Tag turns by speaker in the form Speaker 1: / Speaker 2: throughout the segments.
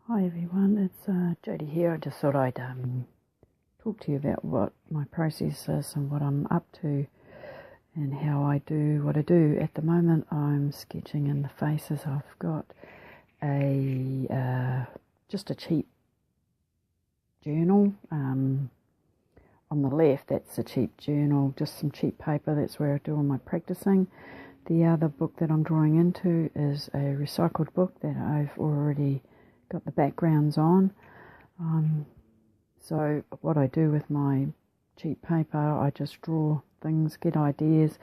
Speaker 1: Hi everyone, it's Jodie here. I just thought I'd talk to you about what my process is and what I'm up to and how I do what I do. At the moment I'm sketching in the faces. I've got just a cheap journal. On the left, that's a cheap journal, just some cheap paper. That's where I do all my practicing. The other book that I'm drawing into is a recycled book that I've already got the backgrounds on. So what I do with my cheap paper, I just draw things, get ideas,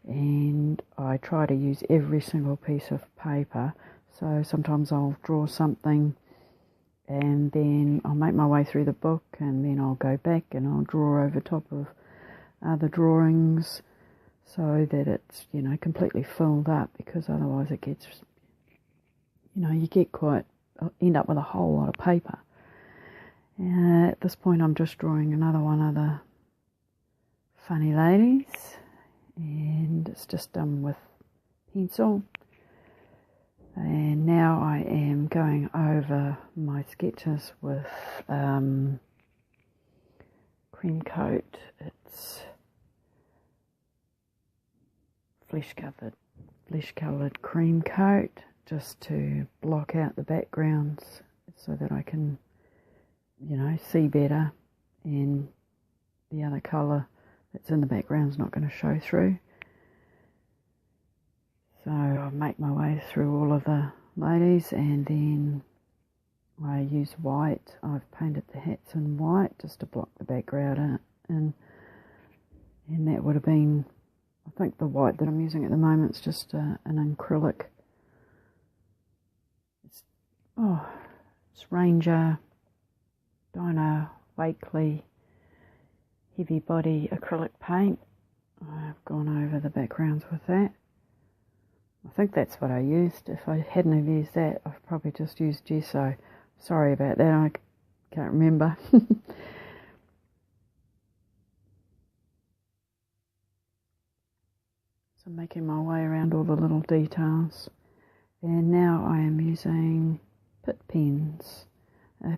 Speaker 1: and I try to use every single piece of paper. So sometimes I'll draw something and then I'll make my way through the book, and then I'll go back and I'll draw over top of other drawings so that it's, completely filled up, because otherwise it gets, you get end up with a whole lot of paper. At this point I'm just drawing another one of the funny ladies, and it's just done with pencil. And now I am going over my sketches with cream coat. It's flesh coloured cream coat, just to block out the backgrounds so that I can, see better, and the other colour that's in the background's not going to show through. So I'll make my way through all of the ladies, and then I use white. I've painted the hats in white just to block the background in, and that would have been, I think the white that I'm using at the moment is just an acrylic. It's Ranger Dinah Wakely heavy body acrylic paint. I've gone over the backgrounds with that. I think that's what I used. If I hadn't have used that, I've probably just used gesso. Sorry about that, I can't remember. So I'm making my way around all the little details. And now I am using pit pens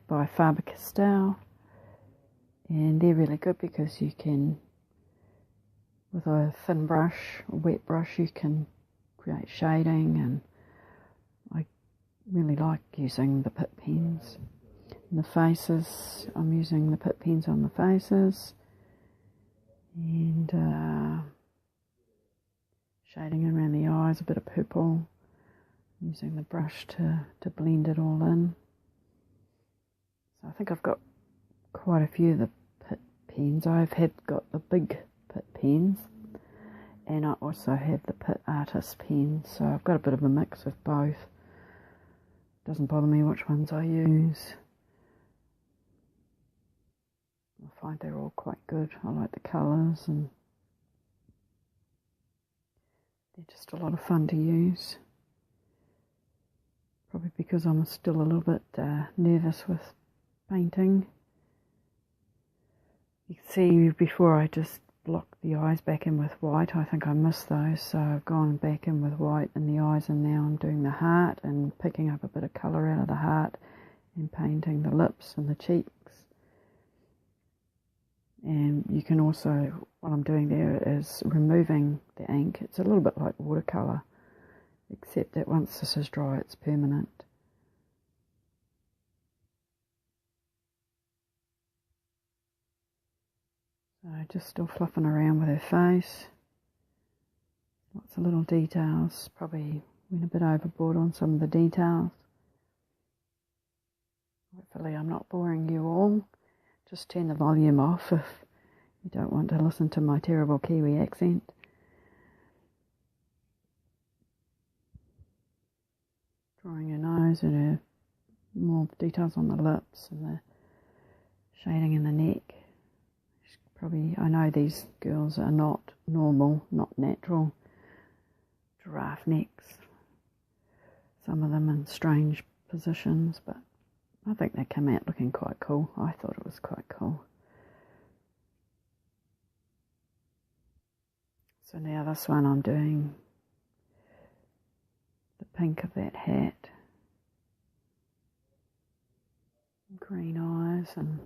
Speaker 1: by Faber-Castell. And they're really good because you can, with a thin brush, a wet brush, you can create shading, and I really like using the pit pens. And the faces, I'm using the pit pens on the faces, and shading around the eyes, a bit of purple, using the brush to blend it all in. So I think I've got quite a few of the pit pens. I've got the big pit pens, and I also have the pit artist pens, so I've got a bit of a mix of both. Doesn't bother me which ones I use. I find they're all quite good. I like the colours, and they're just a lot of fun to use. Probably because I'm still a little bit nervous with painting. You can see before I just blocked the eyes back in with white. I think I missed those, so I've gone back in with white in the eyes, and now I'm doing the heart and picking up a bit of colour out of the heart and painting the lips and the cheeks. And you can also, what I'm doing there is removing the ink. It's a little bit like watercolour, except that once this is dry it's permanent. So just still fluffing around with her face. Lots of little details. Probably went a bit overboard on some of the details. Hopefully I'm not boring you all. Just turn the volume off if you don't want to listen to my terrible Kiwi accent. Drawing her nose and her more details on the lips and the shading in the neck. Probably, I know these girls are not normal, not natural. Giraffe necks. Some of them in strange positions, but I think they come out looking quite cool. I thought it was quite cool. So now this one I'm doing the pink of that hat. green eyes and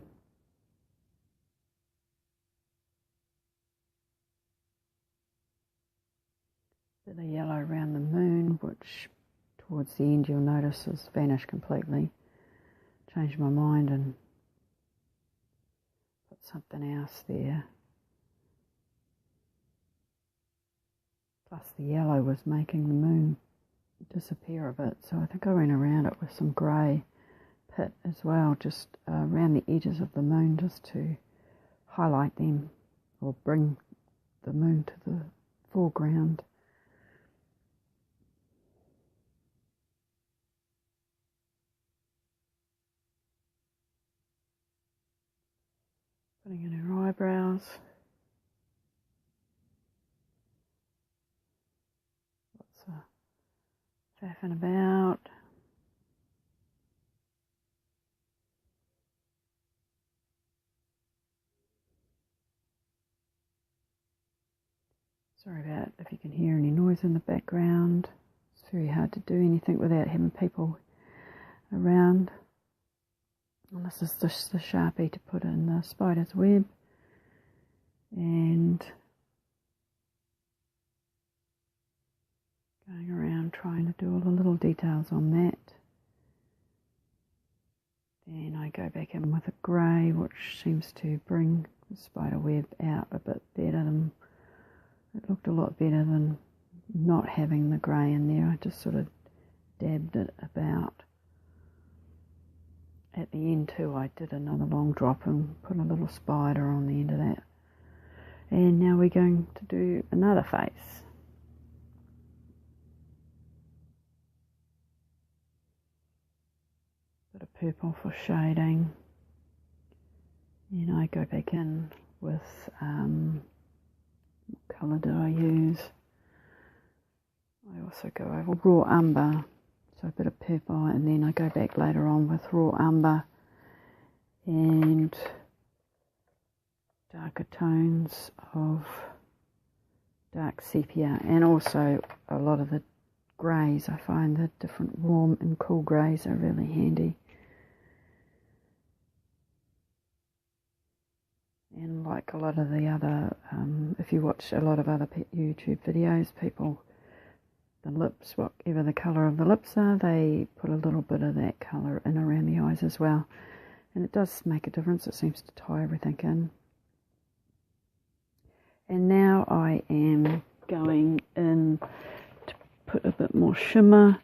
Speaker 1: bit of yellow around the moon, which towards the end you'll notice has vanished completely. Changed my mind and put something else there. Plus the yellow was making the moon disappear a bit, so I think I went around it with some grey pit as well, just around the edges of the moon, just to highlight them or bring the moon to the foreground. Putting in her eyebrows. Lots of faffing about. Sorry about if you can hear any noise in the background. It's very hard to do anything without having people around. And this is just the Sharpie to put in the spider's web. And going around trying to do all the little details on that. Then I go back in with a grey, which seems to bring the spider web out a bit better than, it looked a lot better than not having the grey in there. I just sort of dabbed it about. At the end too, I did another long drop and put a little spider on the end of that. And now we're going to do another face. Bit of purple for shading. And I go back in with, what colour did I use? I also go over raw umber. So a bit of purple, and then I go back later on with raw umber and darker tones of dark sepia, and also a lot of the greys. I find the different warm and cool greys are really handy. And like a lot of the other, if you watch a lot of other YouTube videos, people, the lips, whatever the colour of the lips are, they put a little bit of that colour in around the eyes as well. And it does make a difference. It seems to tie everything in. And now I am going in to put a bit more shimmer.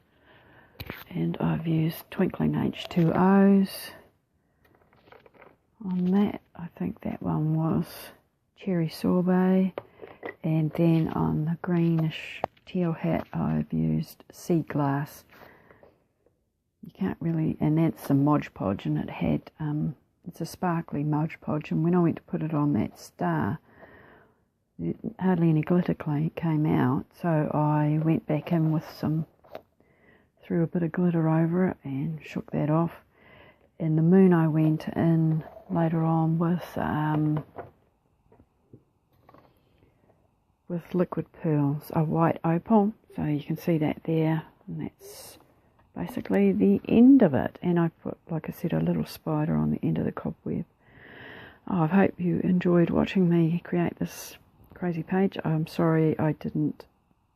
Speaker 1: And I've used Twinkling H2Os on that. I think that one was Cherry Sorbet. And then on the greenish teal hat, I've used Sea Glass. You can't really, and that's a Mod Podge, and it had, it's a sparkly Mod Podge, and when I went to put it on that star, hardly any glitter came out, so I went back in with some, threw a bit of glitter over it and shook that off. In the moon I went in later on with liquid pearls, a white opal, so you can see that there, and that's basically the end of it. And I put, like I said, a little spider on the end of the cobweb. I hope you enjoyed watching me create this crazy page. I'm sorry I didn't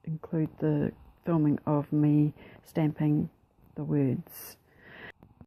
Speaker 1: include the filming of me stamping the words